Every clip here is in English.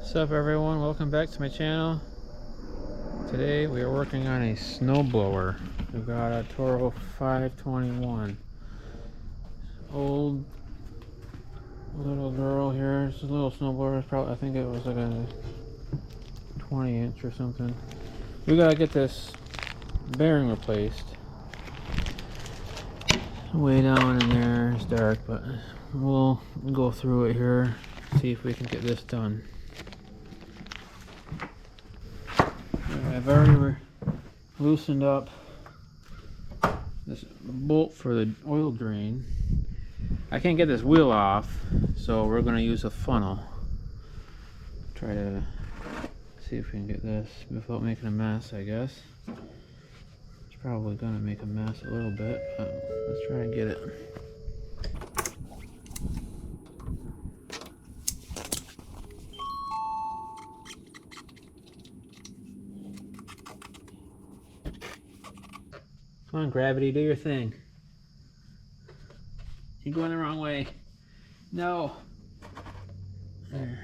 What's up everyone, welcome back to my channel. Today we are working on a snow blower. We've got a Toro 521. Old little girl here. It's a little snow blower. Probably, I think it was like a 20-inch or something. We gotta get this bearing replaced. Way down in there, it's dark, but we'll go through it here, see if we can get this done. I've already loosened up this bolt for the oil drain. I can't get this wheel off, so we're going to use a funnel. Try to see if we can get this without making a mess, I guess. It's probably going to make a mess a little bit, but let's try and get it. Come on, gravity, do your thing. You're going the wrong way. No. There.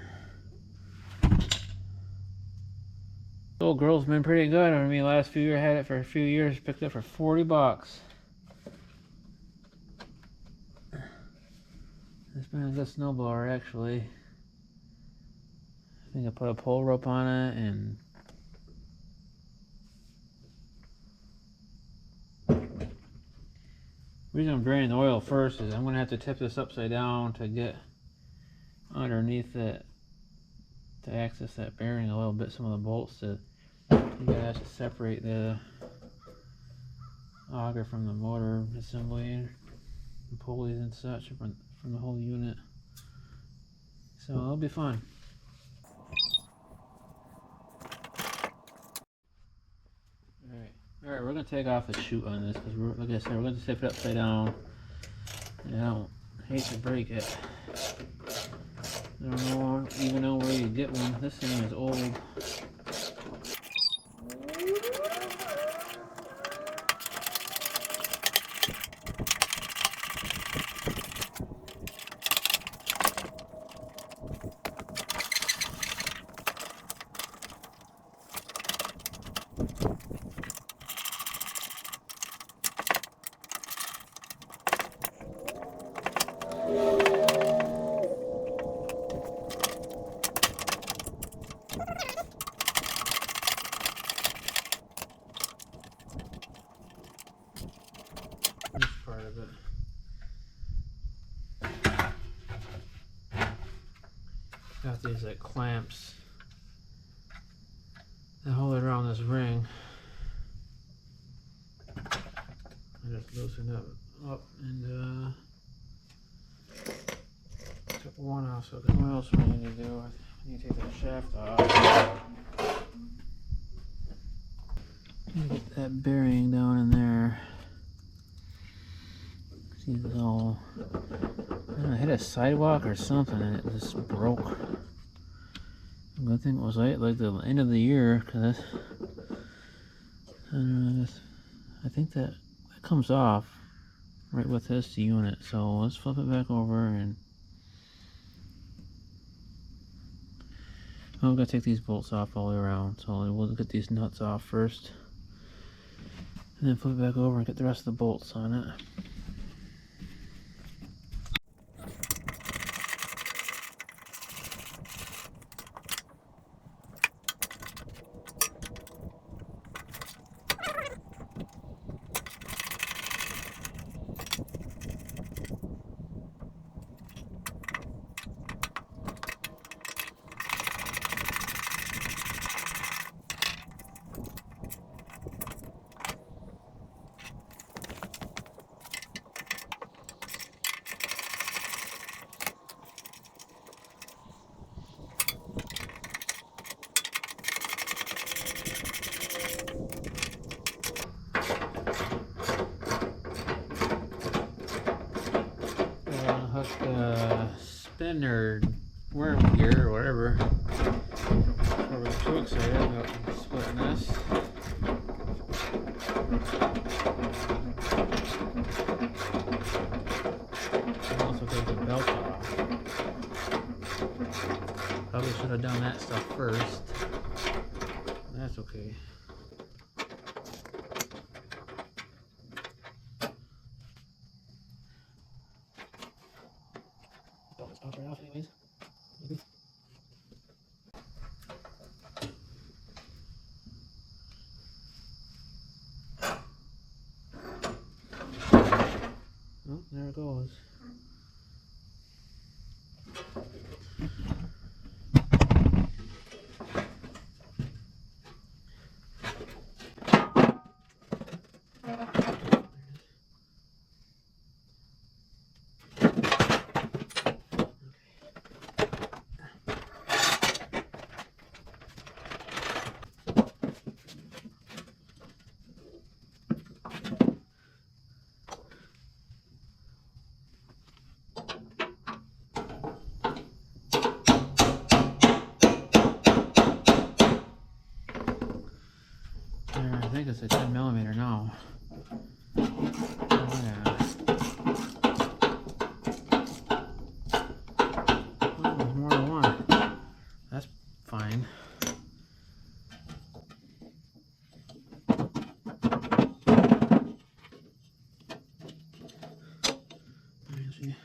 The old girl's been pretty good on me last few years. I had it for a few years, picked it up for 40 bucks. It's been a good snowblower, actually. I think I put a pole rope on it and the reason I'm draining the oil first is I'm going to have to tip this upside down to get underneath it to access that bearing a little bit. Some of the bolts to, you gotta have to separate the auger from the motor assembly and pulleys and such from the whole unit. So it'll be fun. Alright, we're going to take off the chute on this because, like I said, we're going to tip it upside down. And I don't hate to break it. I don't even know where you get one. This thing is old. This part of it. Got these like clamps that hold it around this ring. I just loosened it up and took one off. So what else we need to do? I need to take that shaft off. Get that bearing down in there. See, it's all, I don't know, I hit a sidewalk or something and it just broke. Good thing it was like the end of the year, because I don't know, I think that comes off right with this unit. So let's flip it back over and I'm gonna take these bolts off all the way around. So we'll get these nuts off first, and then flip it back over and get the rest of the bolts on it. Spin or worm gear or whatever. We're too excited about splitting this. Also take the belt off. Probably should have done that stuff first. That's okay. Don't stop right off anyways. Maybe. Oh, there it goes. I think it's a 10mm now. Oh yeah. Oh, there's more than one. That's fine. Let me see.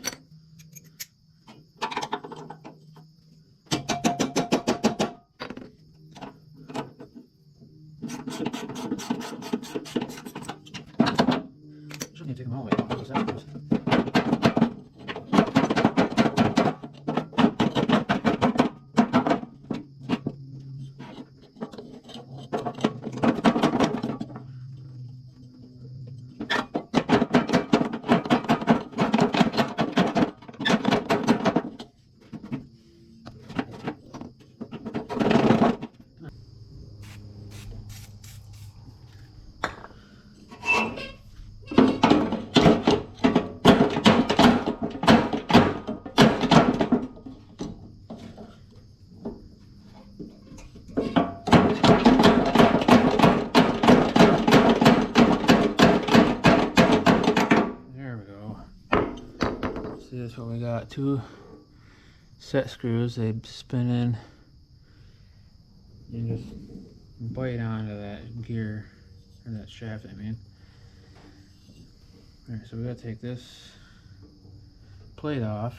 Shouldn't need to take them all the way off those afterwards. See, that's what we got. 2 set screws. They spin in. You just bite onto that gear, or that shaft, I mean. Alright, so we gotta take this plate off.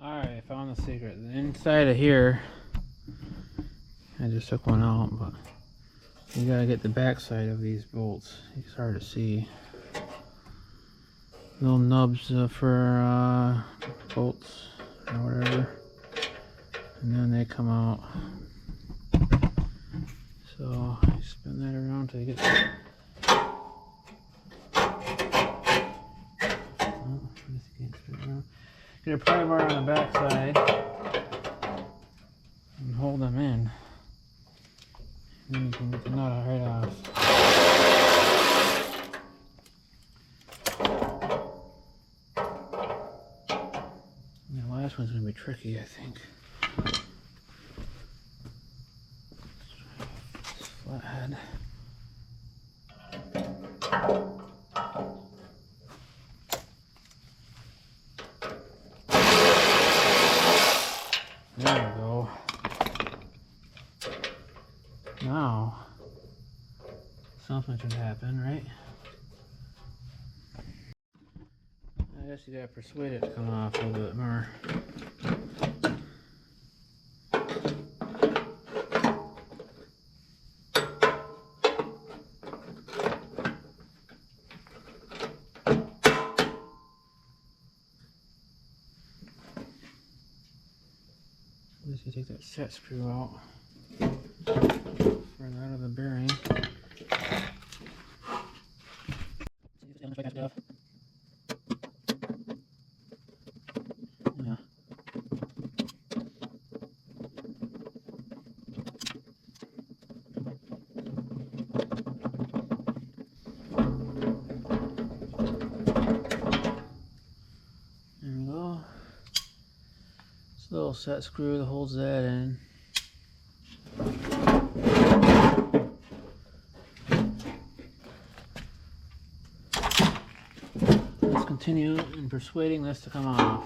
Alright, I found the secret. The inside of here, I just took one out, but you gotta get the back side of these bolts. It's hard to see. Little nubs for bolts or whatever, and then they come out. So you spin that around till you get. Get a pry bar on the back side and hold them in. Then you can get the nut right off. And the last one's going to be tricky, I think. Flathead. There we go. Now, something should happen, right? I guess you gotta persuade it to come off a little bit more. Just you take that set screw out for that of the bearing. Yeah. There we go. This little set screw that holds that in. Let's continue continue in persuading this to come off.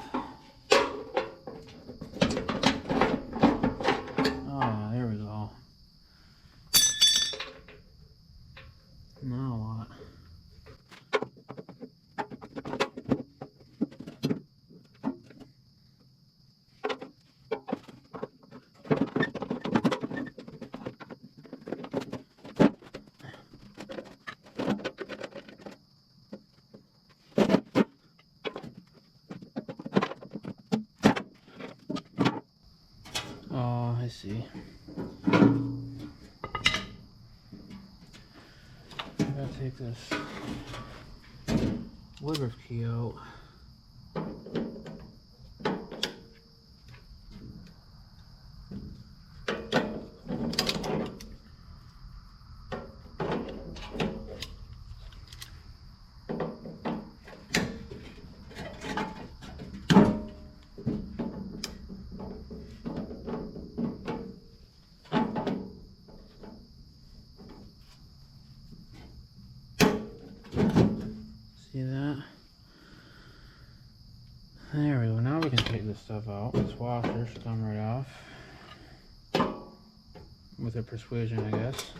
Oh, there we go. Now what? Oh, I see. I gotta take this Woodruff key out. See that? There we go. Now we can take this stuff out. This washer should come right off. With a persuasion, I guess.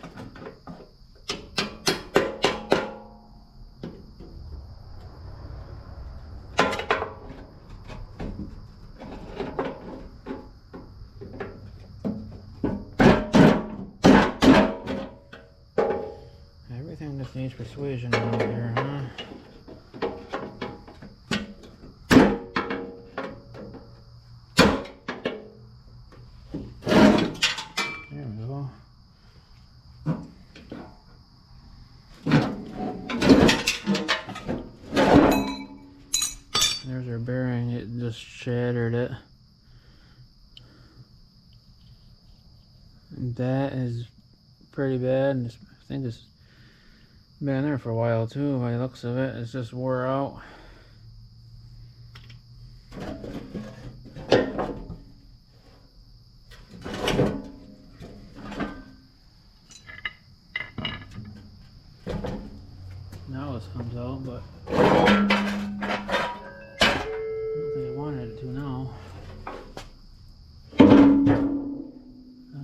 Everything just needs persuasion around here, huh? There we go. There's our bearing. It just shattered it. And that is pretty bad. And I think it's been there for a while too, by the looks of it. It's just wore out. Now this comes out, but I don't think I wanted it to now. I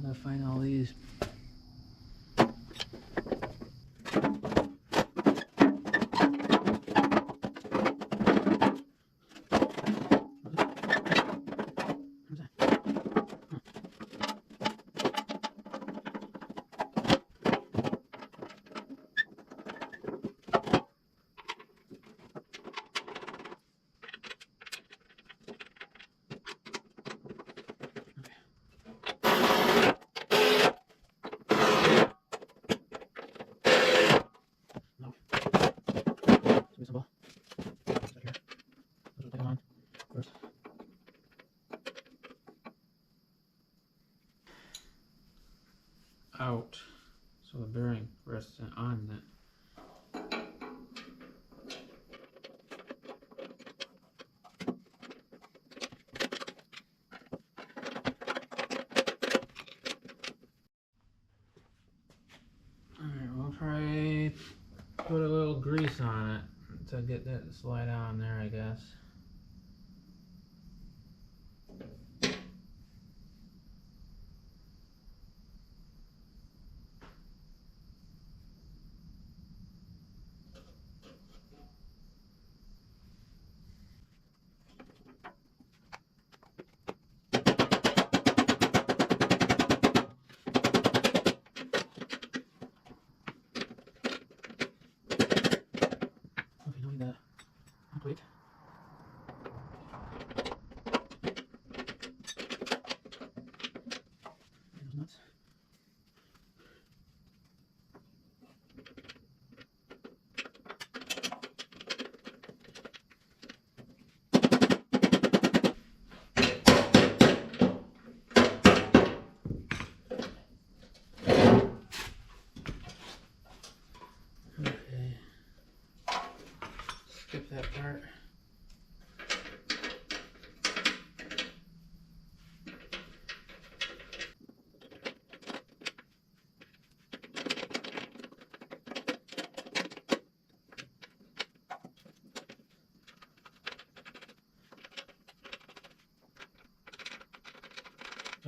gotta find all these. Out, so the bearing rests on it. Alright, we'll try put a little grease on it to get that to slide on there, I guess. Wait. Nuts. Okay. Skip that part.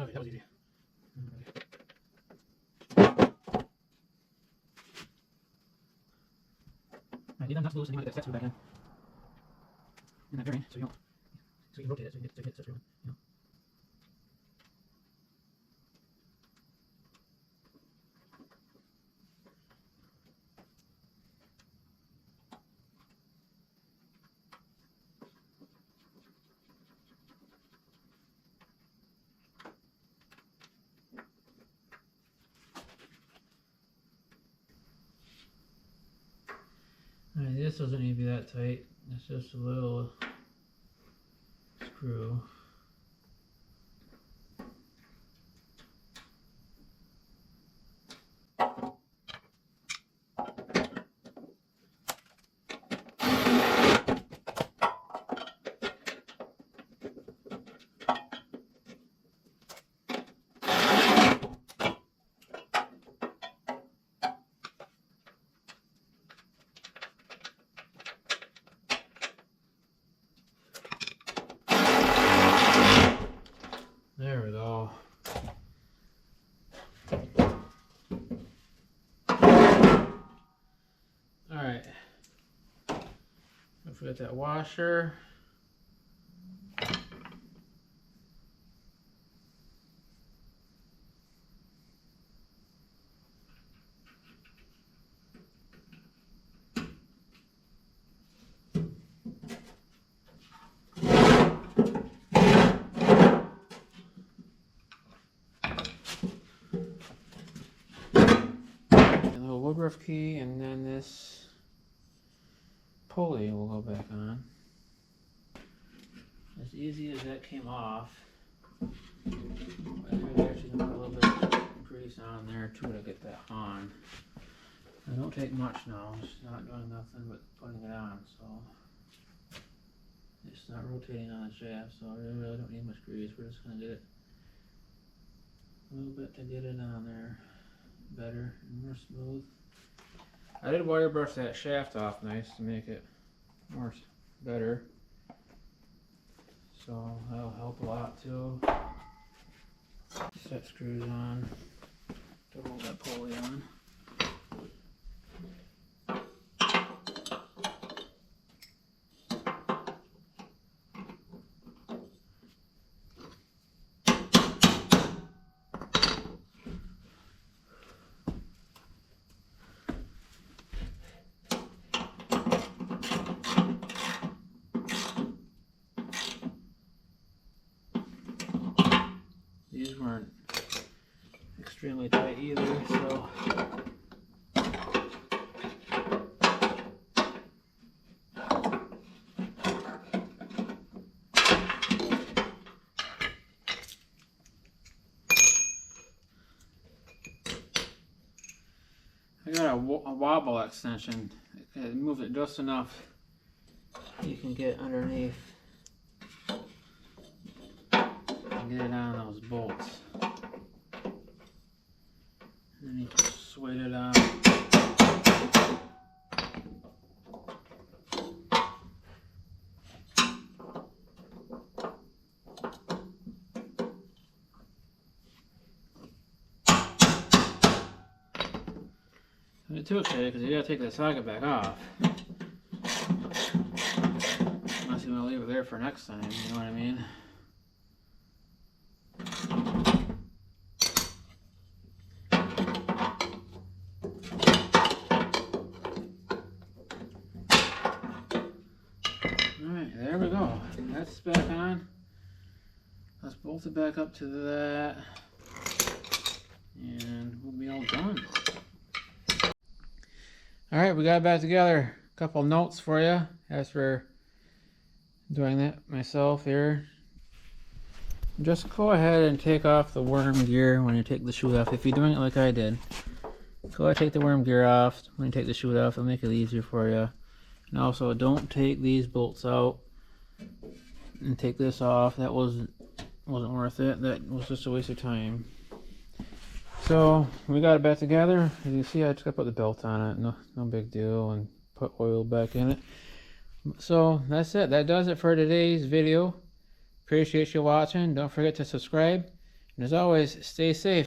Okay, that was easy. Alright, these nuts loose and you want to get that set screw back in that bearing, so you can rotate it so you can get the set screw in. You know. Alright, this doesn't need to be that tight. It's just a little screw. There we go. Alright. Don't forget that washer. Woodruff key, and then this pulley will go back on. As easy as that came off. I'm actually gonna put a little bit of grease on there too to get that on. I don't take much now, it's not doing nothing but putting it on, so it's not rotating on the shaft, so I really don't need much grease. We're just gonna get it a little bit to get it on there better and more smooth. I did wire brush that shaft off nice to make it more better, so that'll help a lot too. Set screws on to hold that pulley on. These weren't extremely tight either, so I got a wobble extension. It moves it just enough you can get underneath and get it on those bolts. And then you just swing it on. It took today because you gotta take that socket back off. Unless you want to leave it there for next time, you know what I mean? Alright, there we go. That's back on. Let's bolt it back up to that. And we'll be all done. Alright, we got it back together. A couple notes for you as for doing that myself here. Just go ahead and take off the worm gear when you take the shoe off. If you're doing it like I did, go ahead and take the worm gear off. When you take the shoe off, it'll make it easier for you. And also, don't take these bolts out and take this off. That wasn't worth it. That was just a waste of time. So we got it back together. As you see, I just got to put the belt on it. No big deal, and put oil back in it. So that's it. That does it for today's video. Appreciate you watching. Don't forget to subscribe. And as always, stay safe.